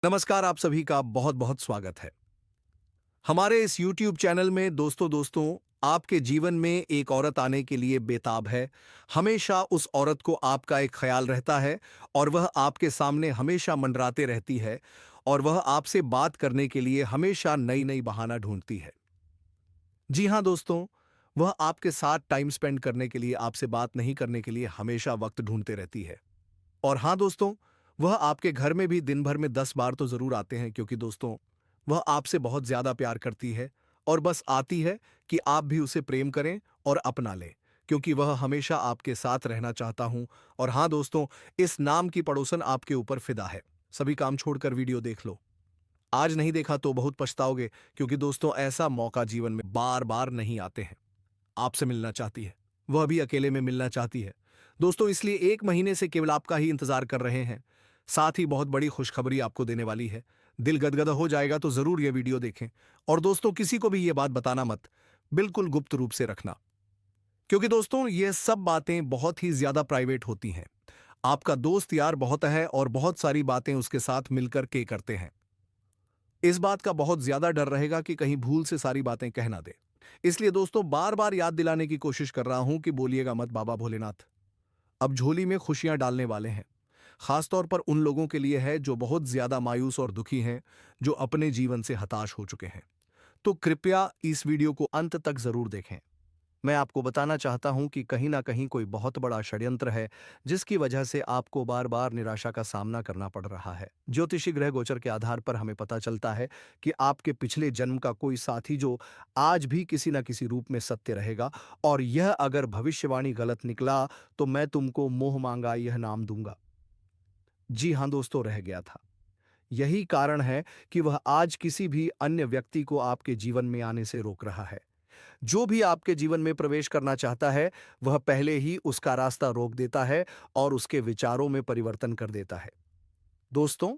नमस्कार, आप सभी का बहुत बहुत स्वागत है हमारे इस YouTube चैनल में। दोस्तों आपके जीवन में एक औरत आने के लिए बेताब है। हमेशा उस औरत को आपका एक ख्याल रहता है और वह आपके सामने हमेशा मंडराते रहती है और वह आपसे बात करने के लिए हमेशा नई नई बहाना ढूंढती है। जी हाँ दोस्तों, वह आपके साथ टाइम स्पेंड करने के लिए, आपसे बात नहीं करने के लिए हमेशा वक्त ढूंढते रहती है। और हाँ दोस्तों, वह आपके घर में भी दिन भर में 10 बार तो ज़रूर आते हैं, क्योंकि दोस्तों वह आपसे बहुत ज़्यादा प्यार करती है और बस आती है कि आप भी उसे प्रेम करें और अपना लें, क्योंकि वह हमेशा आपके साथ रहना चाहता हूं। और हाँ दोस्तों, इस नाम की पड़ोसन आपके ऊपर फिदा है। सभी काम छोड़कर वीडियो देख लो। आज नहीं देखा तो बहुत पछताओगे, क्योंकि दोस्तों ऐसा मौका जीवन में बार बार नहीं आते हैं। आपसे मिलना चाहती है, वह भी अकेले में मिलना चाहती है दोस्तों, इसलिए 1 महीने से केवल आपका ही इंतजार कर रहे हैं। साथ ही बहुत बड़ी खुशखबरी आपको देने वाली है। दिल गदगद हो जाएगा तो जरूर यह वीडियो देखें। और दोस्तों किसी को भी यह बात बताना मत, बिल्कुल गुप्त रूप से रखना, क्योंकि दोस्तों ये सब बातें बहुत ही ज्यादा प्राइवेट होती हैं। आपका दोस्त यार बहुत है और बहुत सारी बातें उसके साथ मिलकर के करते हैं। इस बात का बहुत ज्यादा डर रहेगा कि कहीं भूल से सारी बातें कह ना दे। इसलिए दोस्तों बार बार याद दिलाने की कोशिश कर रहा हूं कि बोलिएगा मत बाबा भोलेनाथ। अब झोली में खुशियां डालने वाले हैं। खासतौर पर उन लोगों के लिए है जो बहुत ज्यादा मायूस और दुखी हैं, जो अपने जीवन से हताश हो चुके हैं। तो कृपया इस वीडियो को अंत तक जरूर देखें। मैं आपको बताना चाहता हूं कि कहीं ना कहीं कोई बहुत बड़ा षड्यंत्र है, जिसकी वजह से आपको बार बार निराशा का सामना करना पड़ रहा है। ज्योतिषी ग्रह गोचर के आधार पर हमें पता चलता है कि आपके पिछले जन्म का कोई साथी जो आज भी किसी न किसी रूप में सत्य रहेगा, और यह अगर भविष्यवाणी गलत निकला तो मैं तुमको मोह मांगा यह नाम दूंगा। जी हां दोस्तों, रह गया था। यही कारण है कि वह आज किसी भी अन्य व्यक्ति को आपके जीवन में आने से रोक रहा है। जो भी आपके जीवन में प्रवेश करना चाहता है, वह पहले ही उसका रास्ता रोक देता है और उसके विचारों में परिवर्तन कर देता है। दोस्तों,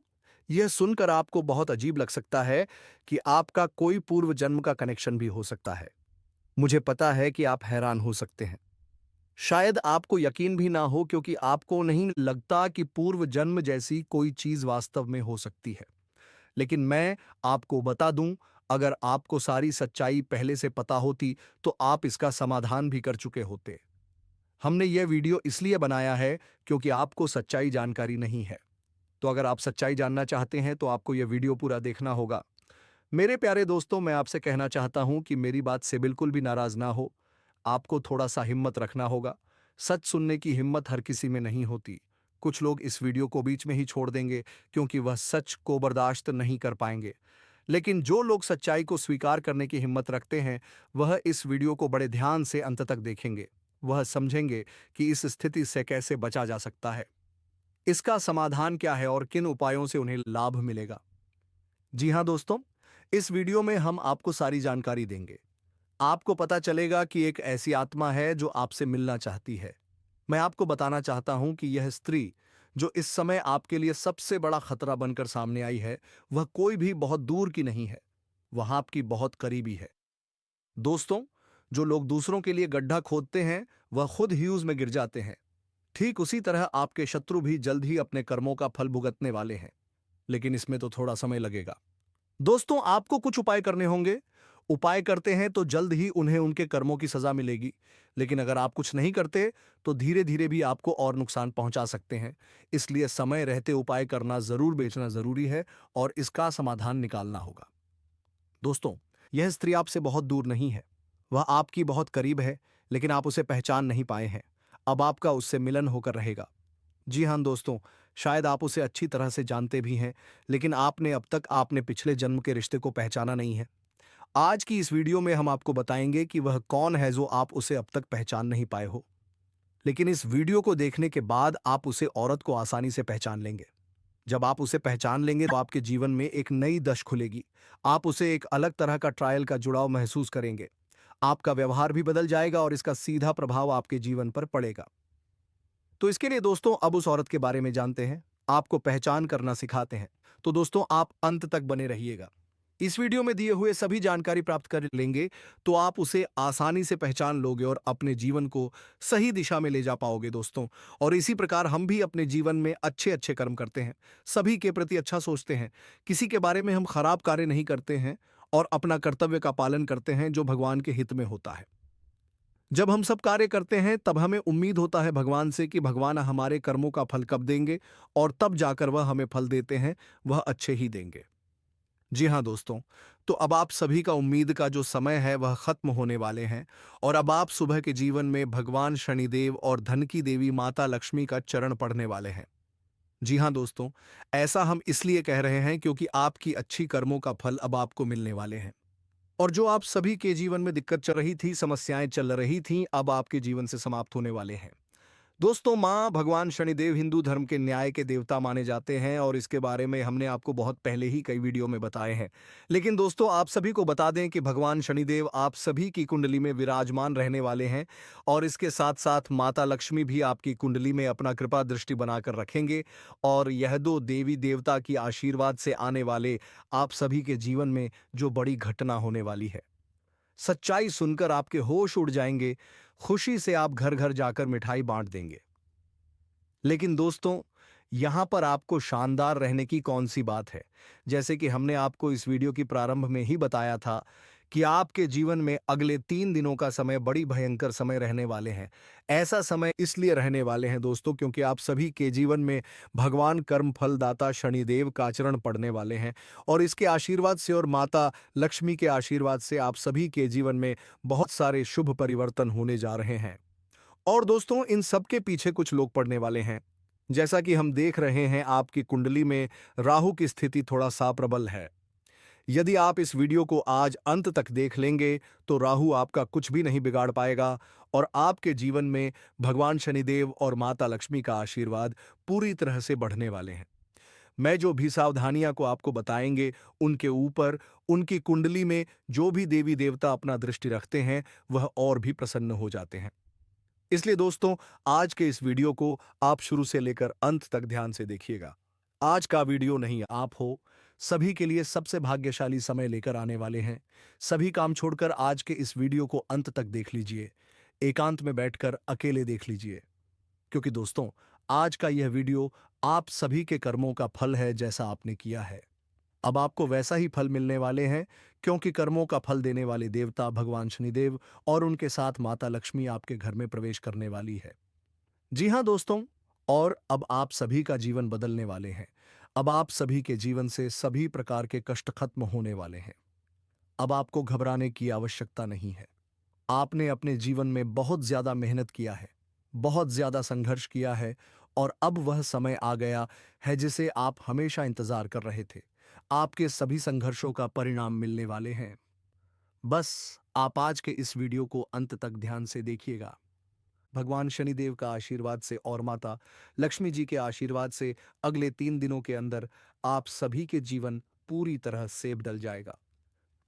यह सुनकर आपको बहुत अजीब लग सकता है कि आपका कोई पूर्व जन्म का कनेक्शन भी हो सकता है। मुझे पता है कि आप हैरान हो सकते हैं। शायद आपको यकीन भी ना हो, क्योंकि आपको नहीं लगता कि पूर्व जन्म जैसी कोई चीज वास्तव में हो सकती है। लेकिन मैं आपको बता दूं, अगर आपको सारी सच्चाई पहले से पता होती तो आप इसका समाधान भी कर चुके होते। हमने यह वीडियो इसलिए बनाया है क्योंकि आपको सच्चाई जानकारी नहीं है। तो अगर आप सच्चाई जानना चाहते हैं तो आपको यह वीडियो पूरा देखना होगा। मेरे प्यारे दोस्तों, मैं आपसे कहना चाहता हूं कि मेरी बात से बिल्कुल भी नाराज ना हो। आपको थोड़ा सा हिम्मत रखना होगा। सच सुनने की हिम्मत हर किसी में नहीं होती। कुछ लोग इस वीडियो को बीच में ही छोड़ देंगे, क्योंकि वह सच को बर्दाश्त नहीं कर पाएंगे। लेकिन जो लोग सच्चाई को स्वीकार करने की हिम्मत रखते हैं, वह इस वीडियो को बड़े ध्यान से अंत तक देखेंगे। वह समझेंगे कि इस स्थिति से कैसे बचा जा सकता है, इसका समाधान क्या है और किन उपायों से उन्हें लाभ मिलेगा। जी हाँ दोस्तों, इस वीडियो में हम आपको सारी जानकारी देंगे। आपको पता चलेगा कि एक ऐसी आत्मा है जो आपसे मिलना चाहती है। मैं आपको बताना चाहता हूं कि यह स्त्री जो इस समय आपके लिए सबसे बड़ा खतरा बनकर सामने आई है, वह कोई भी बहुत दूर की नहीं है, वह आपकी बहुत करीबी है। दोस्तों, जो लोग दूसरों के लिए गड्ढा खोदते हैं, वह खुद ही उसमें गिर जाते हैं। ठीक उसी तरह आपके शत्रु भी जल्द ही अपने कर्मों का फल भुगतने वाले हैं, लेकिन इसमें तो थोड़ा समय लगेगा। दोस्तों, आपको कुछ उपाय करने होंगे। उपाय करते हैं तो जल्द ही उन्हें उनके कर्मों की सजा मिलेगी, लेकिन अगर आप कुछ नहीं करते तो धीरे धीरे भी आपको और नुकसान पहुंचा सकते हैं। इसलिए समय रहते उपाय करना जरूर बेचना जरूरी है और इसका समाधान निकालना होगा। दोस्तों, यह स्त्री आपसे बहुत दूर नहीं है, वह आपकी बहुत करीब है, लेकिन आप उसे पहचान नहीं पाए हैं। अब आपका उससे मिलन होकर रहेगा। जी हाँ दोस्तों, शायद आप उसे अच्छी तरह से जानते भी हैं, लेकिन आपने अब तक आपने पिछले जन्म के रिश्ते को पहचाना नहीं है। आज की इस वीडियो में हम आपको बताएंगे कि वह कौन है जो आप उसे अब तक पहचान नहीं पाए हो। लेकिन इस वीडियो को देखने के बाद आप उसे औरत को आसानी से पहचान लेंगे। जब आप उसे पहचान लेंगे तो आपके जीवन में एक नई दश खुलेगी। आप उसे एक अलग तरह का ट्रायल का जुड़ाव महसूस करेंगे। आपका व्यवहार भी बदल जाएगा और इसका सीधा प्रभाव आपके जीवन पर पड़ेगा। तो इसके लिए दोस्तों अब उस औरत के बारे में जानते हैं, आपको पहचान करना सिखाते हैं। तो दोस्तों आप अंत तक बने रहिएगा। इस वीडियो में दिए हुए सभी जानकारी प्राप्त कर लेंगे तो आप उसे आसानी से पहचान लोगे और अपने जीवन को सही दिशा में ले जा पाओगे दोस्तों। और इसी प्रकार हम भी अपने जीवन में अच्छे अच्छे कर्म करते हैं, सभी के प्रति अच्छा सोचते हैं, किसी के बारे में हम खराब कार्य नहीं करते हैं और अपना कर्तव्य का पालन करते हैं जो भगवान के हित में होता है। जब हम सब कार्य करते हैं तब हमें उम्मीद होता है भगवान से कि भगवान हमारे कर्मों का फल कब देंगे, और तब जाकर वह हमें फल देते हैं, वह अच्छे ही देंगे। जी हाँ दोस्तों, तो अब आप सभी का उम्मीद का जो समय है वह खत्म होने वाले हैं, और अब आप सुबह के जीवन में भगवान शनिदेव और धन की देवी माता लक्ष्मी का चरण पढ़ने वाले हैं। जी हाँ दोस्तों, ऐसा हम इसलिए कह रहे हैं क्योंकि आपकी अच्छी कर्मों का फल अब आपको मिलने वाले हैं। और जो आप सभी के जीवन में दिक्कत चल रही थी, समस्याएं चल रही थीं, अब आपके जीवन से समाप्त होने वाले हैं। दोस्तों, माँ भगवान शनिदेव हिंदू धर्म के न्याय के देवता माने जाते हैं, और इसके बारे में हमने आपको बहुत पहले ही कई वीडियो में बताए हैं। लेकिन दोस्तों, आप सभी को बता दें कि भगवान शनिदेव आप सभी की कुंडली में विराजमान रहने वाले हैं, और इसके साथ साथ माता लक्ष्मी भी आपकी कुंडली में अपना कृपा दृष्टि बनाकर रखेंगे। और यह दो देवी देवता की आशीर्वाद से आने वाले आप सभी के जीवन में जो बड़ी घटना होने वाली है, सच्चाई सुनकर आपके होश उड़ जाएंगे, खुशी से आप घर घर जाकर मिठाई बांट देंगे। लेकिन दोस्तों, यहां पर आपको शानदार रहने की कौन सी बात है? जैसे कि हमने आपको इस वीडियो की प्रारंभ में ही बताया था कि आपके जीवन में अगले 3 दिनों का समय बड़ी भयंकर समय रहने वाले हैं। ऐसा समय इसलिए रहने वाले हैं दोस्तों क्योंकि आप सभी के जीवन में भगवान कर्म फलदाता शनिदेव का आचरण पड़ने वाले हैं, और इसके आशीर्वाद से और माता लक्ष्मी के आशीर्वाद से आप सभी के जीवन में बहुत सारे शुभ परिवर्तन होने जा रहे हैं। और दोस्तों, इन सब के पीछे कुछ लोग पड़ने वाले हैं। जैसा कि हम देख रहे हैं, आपकी कुंडली में राहु की स्थिति थोड़ा सा प्रबल है। यदि आप इस वीडियो को आज अंत तक देख लेंगे तो राहु आपका कुछ भी नहीं बिगाड़ पाएगा, और आपके जीवन में भगवान शनिदेव और माता लक्ष्मी का आशीर्वाद पूरी तरह से बढ़ने वाले हैं। मैं जो भी सावधानियां को आपको बताएंगे, उनके ऊपर उनकी कुंडली में जो भी देवी देवता अपना दृष्टि रखते हैं, वह और भी प्रसन्न हो जाते हैं। इसलिए दोस्तों, आज के इस वीडियो को आप शुरू से लेकर अंत तक ध्यान से देखिएगा। आज का वीडियो नहीं आप हो, सभी के लिए सबसे भाग्यशाली समय लेकर आने वाले हैं। सभी काम छोड़कर आज के इस वीडियो को अंत तक देख लीजिए, एकांत में बैठकर अकेले देख लीजिए, क्योंकि दोस्तों, आज का यह वीडियो आप सभी के कर्मों का फल है। जैसा आपने किया है, अब आपको वैसा ही फल मिलने वाले हैं, क्योंकि कर्मों का फल देने वाले देवता भगवान शनिदेव और उनके साथ माता लक्ष्मी आपके घर में प्रवेश करने वाली है। जी हाँ दोस्तों, और अब आप सभी का जीवन बदलने वाले हैं। अब आप सभी के जीवन से सभी प्रकार के कष्ट खत्म होने वाले हैं। अब आपको घबराने की आवश्यकता नहीं है। आपने अपने जीवन में बहुत ज्यादा मेहनत किया है, बहुत ज्यादा संघर्ष किया है, और अब वह समय आ गया है जिसे आप हमेशा इंतजार कर रहे थे। आपके सभी संघर्षों का परिणाम मिलने वाले हैं। बस आप आज के इस वीडियो को अंत तक ध्यान से देखिएगा। भगवान शनिदेव का आशीर्वाद से और माता लक्ष्मी जी के आशीर्वाद से अगले 3 दिनों के अंदर आप सभी के जीवन पूरी तरह से बदल जाएगा।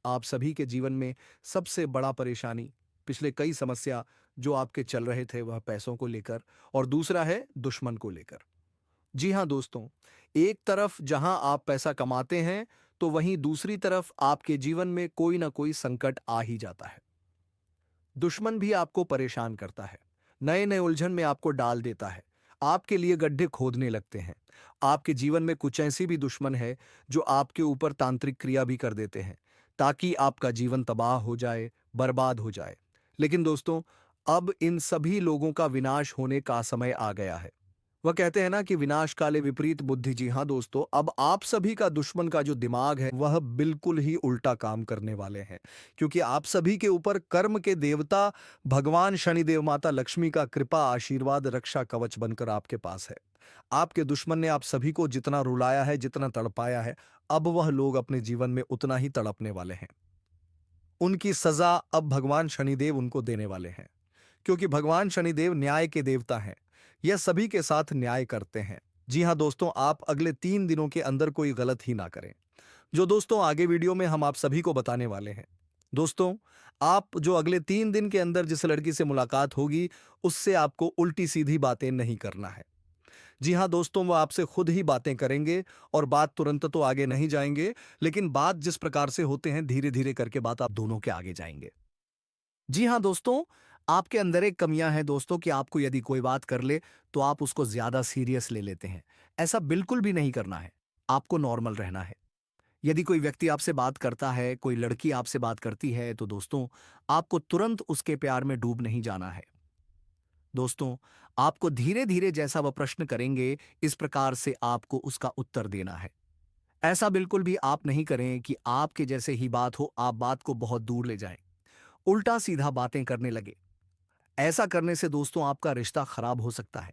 आप सभी के जीवन में सबसे बड़ा परेशानी, पिछले कई समस्या जो आपके चल रहे थे, वह पैसों को लेकर, और दूसरा है दुश्मन को लेकर। जी हाँ दोस्तों, एक तरफ जहां आप पैसा कमाते हैं तो वहीं दूसरी तरफ आपके जीवन में कोई ना कोई संकट आ ही जाता है। दुश्मन भी आपको परेशान करता है, नए नए उलझन में आपको डाल देता है, आपके लिए गड्ढे खोदने लगते हैं। आपके जीवन में कुछ ऐसी भी दुश्मन है जो आपके ऊपर तांत्रिक क्रिया भी कर देते हैं ताकि आपका जीवन तबाह हो जाए, बर्बाद हो जाए। लेकिन दोस्तों, अब इन सभी लोगों का विनाश होने का समय आ गया है। वह कहते हैं ना कि विनाश काले विपरीत बुद्धि। जी हाँ दोस्तों, अब आप सभी का दुश्मन का जो दिमाग है वह बिल्कुल ही उल्टा काम करने वाले हैं, क्योंकि आप सभी के ऊपर कर्म के देवता भगवान शनिदेव माता लक्ष्मी का कृपा आशीर्वाद रक्षा कवच बनकर आपके पास है। आपके दुश्मन ने आप सभी को जितना रुलाया है, जितना तड़पाया है, अब वह लोग अपने जीवन में उतना ही तड़पने वाले हैं। उनकी सजा अब भगवान शनिदेव उनको देने वाले हैं, क्योंकि भगवान शनिदेव न्याय के देवता हैं। यह सभी के साथ न्याय करते हैं। जी हाँ दोस्तों, आप अगले 3 दिनों के अंदर कोई गलत ही ना करें, जो दोस्तों आगे वीडियो में हम आप सभी को बताने वाले हैं। दोस्तों, आप जो अगले 3 दिन के अंदर जिस लड़की से मुलाकात होगी, उससे आपको उल्टी सीधी बातें नहीं करना है। जी हाँ दोस्तों, वो आपसे खुद ही बातें करेंगे और बात तुरंत तो आगे नहीं जाएंगे, लेकिन बात जिस प्रकार से होते हैं धीरे-धीरे करके बात आप दोनों के आगे जाएँगे। जी हाँ दोस्तों, आपके अंदर एक कमियां हैं दोस्तों कि आपको यदि कोई बात कर ले तो आप उसको ज्यादा सीरियस ले लेते हैं। ऐसा बिल्कुल भी नहीं करना है। आपको नॉर्मल रहना है। यदि कोई व्यक्ति आपसे बात करता है, कोई लड़की आपसे बात करती है, तो दोस्तों आपको तुरंत उसके प्यार में डूब नहीं जाना है। दोस्तों, आपको धीरे धीरे जैसा वह प्रश्न करेंगे, इस प्रकार से आपको उसका उत्तर देना है। ऐसा बिल्कुल भी आप नहीं करें कि आपके जैसे ही बात हो, आप बात को बहुत दूर ले जाएं, उल्टा सीधा बातें करने लगे। ऐसा करने से दोस्तों आपका रिश्ता खराब हो सकता है।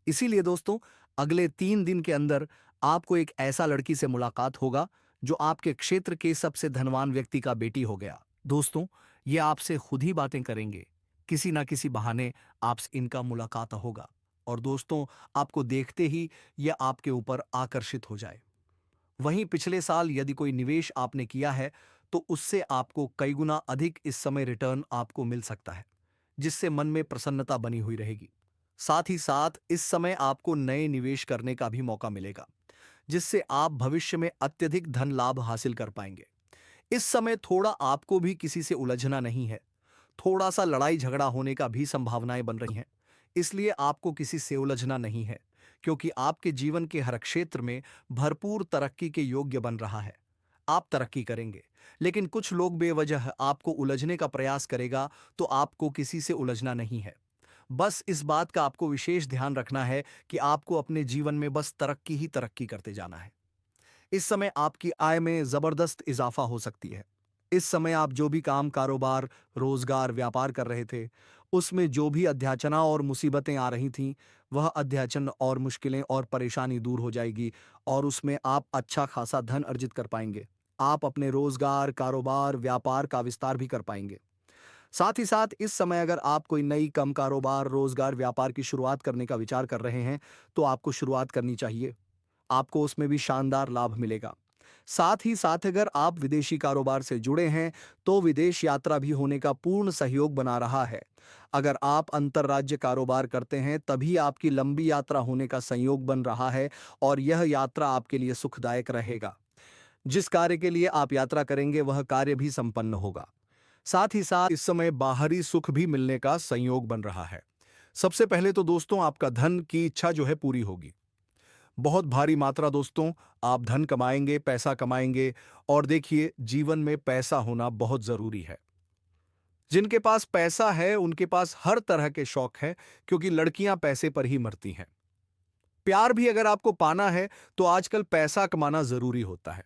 इसीलिए दोस्तों, अगले 3 दिन के अंदर आपको एक ऐसा लड़की से मुलाकात होगा जो आपके क्षेत्र के सबसे धनवान व्यक्ति का बेटी हो गया। दोस्तों, ये आपसे खुद ही बातें करेंगे। किसी ना किसी बहाने आपसे इनका मुलाकात होगा और दोस्तों आपको देखते ही यह आपके ऊपर आकर्षित हो जाए। वहीं पिछले साल यदि कोई निवेश आपने किया है तो उससे आपको कई गुना अधिक इस समय रिटर्न आपको मिल सकता है, जिससे मन में प्रसन्नता बनी हुई रहेगी। साथ ही साथ इस समय आपको नए निवेश करने का भी मौका मिलेगा, जिससे आप भविष्य में अत्यधिक धन लाभ हासिल कर पाएंगे। इस समय थोड़ा आपको भी किसी से उलझना नहीं है। थोड़ा सा लड़ाई झगड़ा होने का भी संभावनाएं बन रही हैं। इसलिए आपको किसी से उलझना नहीं है, क्योंकि आपके जीवन के हर क्षेत्र में भरपूर तरक्की के योग्य बन रहा है। आप तरक्की करेंगे, लेकिन कुछ लोग बेवजह आपको उलझने का प्रयास करेगा, तो आपको किसी से उलझना नहीं है। बस इस बात का आपको विशेष ध्यान रखना है कि आपको अपने जीवन में बस तरक्की ही तरक्की करते जाना है। इस समय आपकी आय में जबरदस्त इजाफा हो सकती है। इस समय आप जो भी काम, कारोबार, रोजगार, व्यापार कर रहे थे, उसमें जो भी अध्याचना और मुसीबतें आ रही थीं, वह अध्याचन और मुश्किलें और परेशानी दूर हो जाएगी और उसमें आप अच्छा खासा धन अर्जित कर पाएंगे। आप अपने रोजगार, कारोबार, व्यापार का विस्तार भी कर पाएंगे। साथ ही साथ इस समय अगर आप कोई नई कम कारोबार, रोजगार, व्यापार की शुरुआत करने का विचार कर रहे हैं, तो आपको शुरुआत करनी चाहिए। आपको उसमें भी शानदार लाभ मिलेगा। साथ ही साथ अगर आप विदेशी कारोबार से जुड़े हैं, तो विदेश यात्रा भी होने का पूर्ण सहयोग बना रहा है। अगर आप अंतर्राज्य कारोबार करते हैं, तभी आपकी लंबी यात्रा होने का संयोग बन रहा है और यह यात्रा आपके लिए सुखदायक रहेगा। जिस कार्य के लिए आप यात्रा करेंगे, वह कार्य भी संपन्न होगा। साथ ही साथ इस समय बाहरी सुख भी मिलने का संयोग बन रहा है। सबसे पहले तो दोस्तों आपका धन की इच्छा जो है पूरी होगी। बहुत भारी मात्रा दोस्तों, आप धन कमाएंगे, पैसा कमाएंगे और देखिए जीवन में पैसा होना बहुत जरूरी है। जिनके पास पैसा है उनके पास हर तरह के शौक है, क्योंकि लड़कियां पैसे पर ही मरती हैं। प्यार भी अगर आपको पाना है तो आजकल पैसा कमाना जरूरी होता है।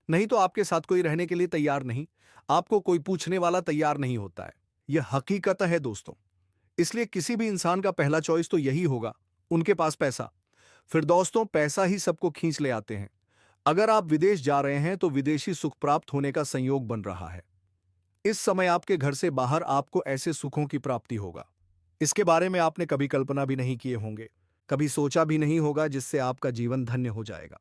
नहीं तो आपके साथ कोई रहने के लिए तैयार नहीं, आपको कोई पूछने वाला तैयार नहीं होता है। यह हकीकत है दोस्तों। इसलिए किसी भी इंसान का पहला चॉइस तो यही होगा, उनके पास पैसा। फिर दोस्तों पैसा ही सबको खींच ले आते हैं। अगर आप विदेश जा रहे हैं तो विदेशी सुख प्राप्त होने का संयोग बन रहा है। इस समय आपके घर से बाहर आपको ऐसे सुखों की प्राप्ति होगा, इसके बारे में आपने कभी कल्पना भी नहीं किए होंगे, कभी सोचा भी नहीं होगा, जिससे आपका जीवन धन्य हो जाएगा।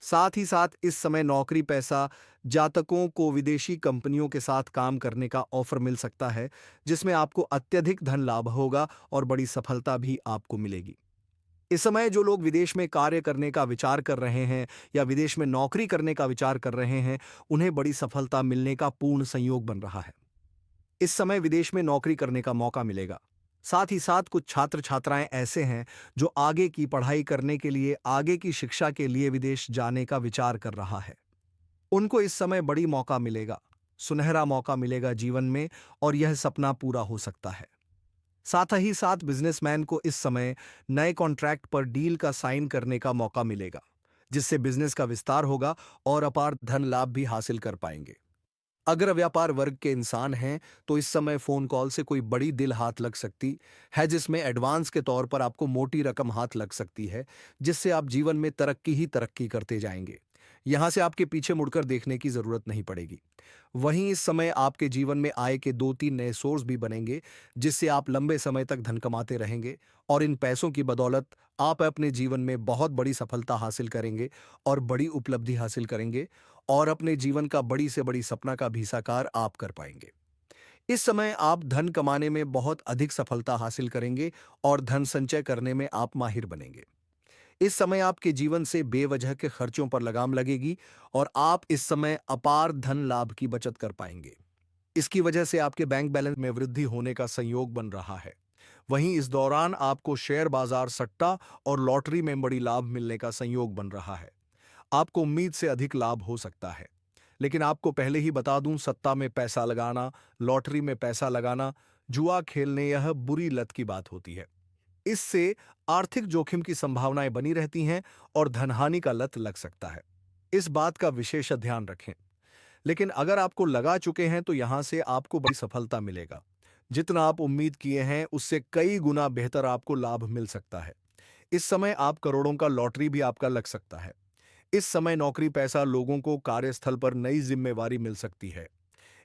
साथ ही साथ इस समय नौकरी पैसा जातकों को विदेशी कंपनियों के साथ काम करने का ऑफर मिल सकता है, जिसमें आपको अत्यधिक धन लाभ होगा और बड़ी सफलता भी आपको मिलेगी। इस समय जो लोग विदेश में कार्य करने का विचार कर रहे हैं या विदेश में नौकरी करने का विचार कर रहे हैं, उन्हें बड़ी सफलता मिलने का पूर्ण संयोग बन रहा है। इस समय विदेश में नौकरी करने का मौका मिलेगा। साथ ही साथ कुछ छात्र छात्राएं ऐसे हैं जो आगे की पढ़ाई करने के लिए, आगे की शिक्षा के लिए विदेश जाने का विचार कर रहा है। उनको इस समय बड़ी मौका मिलेगा, सुनहरा मौका मिलेगा जीवन में और यह सपना पूरा हो सकता है। साथ ही साथ बिजनेसमैन को इस समय नए कॉन्ट्रैक्ट पर डील का साइन करने का मौका मिलेगा, जिससे बिजनेस का विस्तार होगा और अपार धन लाभ भी हासिल कर पाएंगे। अगर व्यापार वर्ग के इंसान हैं तो इस समय फोन कॉल से कोई बड़ी दिल हाथ लग सकती है, जिसमें एडवांस के तौर पर आपको मोटी रकम हाथ लग सकती है, जिससे आप जीवन में तरक्की ही तरक्की करते जाएंगे। यहां से आपके पीछे मुड़कर देखने की जरूरत नहीं पड़ेगी। वहीं इस समय आपके जीवन में आय के 2-3 नए सोर्स भी बनेंगे, जिससे आप लंबे समय तक धन कमाते रहेंगे और इन पैसों की बदौलत आप अपने जीवन में बहुत बड़ी सफलता हासिल करेंगे और बड़ी उपलब्धि हासिल करेंगे और अपने जीवन का बड़ी से बड़ी सपना का भी साकार आप कर पाएंगे। इस समय आप धन कमाने में बहुत अधिक सफलता हासिल करेंगे और धन संचय करने में आप माहिर बनेंगे। इस समय आपके जीवन से बेवजह के खर्चों पर लगाम लगेगी और आप इस समय अपार धन लाभ की बचत कर पाएंगे। इसकी वजह से आपके बैंक बैलेंस में वृद्धि होने का संयोग बन रहा है। वहीं इस दौरान आपको शेयर बाजार, सट्टा और लॉटरी में बड़ी लाभ मिलने का संयोग बन रहा है। आपको उम्मीद से अधिक लाभ हो सकता है। लेकिन आपको पहले ही बता दूं, सत्ता में पैसा लगाना, लॉटरी में पैसा लगाना, जुआ खेलने, यह बुरी लत की बात होती है। इससे आर्थिक जोखिम की संभावनाएं बनी रहती हैं और धनहानि का लत लग सकता है। इस बात का विशेष ध्यान रखें। लेकिन अगर आपको लगा चुके हैं तो यहां से आपको बड़ी सफलता मिलेगा। जितना आप उम्मीद किए हैं उससे कई गुना बेहतर आपको लाभ मिल सकता है। इस समय आप करोड़ों का लॉटरी भी आपका लग सकता है। इस समय नौकरी पैसा लोगों को कार्यस्थल पर नई जिम्मेवारी मिल सकती है।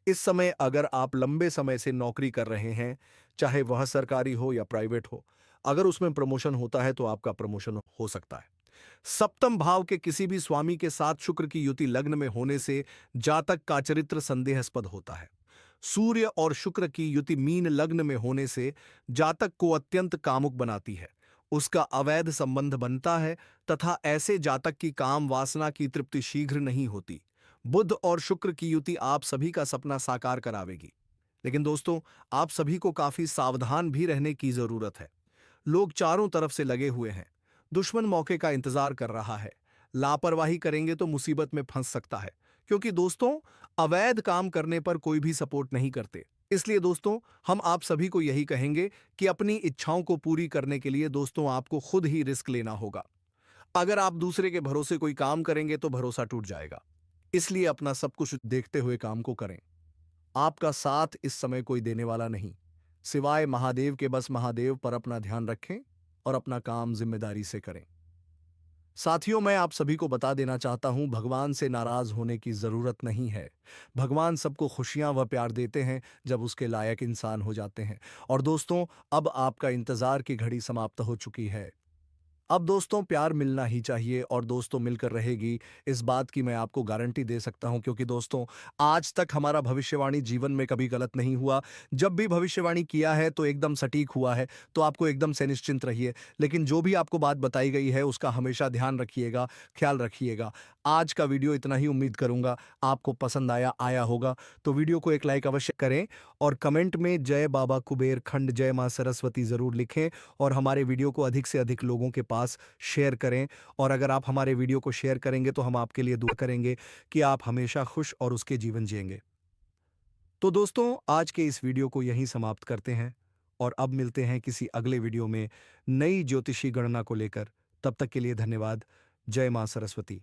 इस समय अगर आप लंबे समय से नौकरी कर रहे हैं, चाहे वह सरकारी हो या प्राइवेट हो, अगर उसमें प्रमोशन होता है तो आपका प्रमोशन हो सकता है। सप्तम भाव के किसी भी स्वामी के साथ शुक्र की युति लग्न में होने से जातक का चरित्र संदेहास्पद होता है। सूर्य और शुक्र की युति मीन लग्न में होने से जातक को अत्यंत कामुक बनाती है। उसका अवैध संबंध बनता है तथा ऐसे जातक की काम वासना की तृप्ति शीघ्र नहीं होती। बुध और शुक्र की युति आप सभी का सपना साकार करावेगी। लेकिन दोस्तों, आप सभी को काफी सावधान भी रहने की जरूरत है। लोग चारों तरफ से लगे हुए हैं। दुश्मन मौके का इंतजार कर रहा है। लापरवाही करेंगे तो मुसीबत में फंस सकता है, क्योंकि दोस्तों, अवैध काम करने पर कोई भी सपोर्ट नहीं करते। इसलिए दोस्तों, हम आप सभी को यही कहेंगे कि अपनी इच्छाओं को पूरी करने के लिए दोस्तों आपको खुद ही रिस्क लेना होगा। अगर आप दूसरे के भरोसे कोई काम करेंगे तो भरोसा टूट जाएगा। इसलिए अपना सब कुछ देखते हुए काम को करें। आपका साथ इस समय कोई देने वाला नहीं, सिवाय महादेव के। बस महादेव पर अपना ध्यान रखें और अपना काम जिम्मेदारी से करें। साथियों, मैं आप सभी को बता देना चाहता हूं, भगवान से नाराज होने की जरूरत नहीं है। भगवान सबको खुशियां व प्यार देते हैं जब उसके लायक इंसान हो जाते हैं। और दोस्तों, अब आपका इंतजार की घड़ी समाप्त हो चुकी है। अब दोस्तों प्यार मिलना ही चाहिए और दोस्तों मिलकर रहेगी, इस बात की मैं आपको गारंटी दे सकता हूं, क्योंकि दोस्तों आज तक हमारा भविष्यवाणी जीवन में कभी गलत नहीं हुआ। जब भी भविष्यवाणी किया है तो एकदम सटीक हुआ है, तो आपको एकदम से निश्चिंत रहिए। लेकिन जो भी आपको बात बताई गई है उसका हमेशा ध्यान रखिएगा, ख्याल रखिएगा। आज का वीडियो इतना ही उम्मीद करूंगा आपको पसंद आया आया होगा। तो वीडियो को एक लाइक अवश्य करें और कमेंट में जय बाबा कुबेर खंड, जय मां सरस्वती जरूर लिखें और हमारे वीडियो को अधिक से अधिक लोगों के पास शेयर करें। और अगर आप हमारे वीडियो को शेयर करेंगे तो हम आपके लिए दुआ करेंगे कि आप हमेशा खुश और उसके जीवन जिएंगे। तो दोस्तों, आज के इस वीडियो को यहीं समाप्त करते हैं और अब मिलते हैं किसी अगले वीडियो में नई ज्योतिषी गणना को लेकर। तब तक के लिए धन्यवाद। जय मां सरस्वती।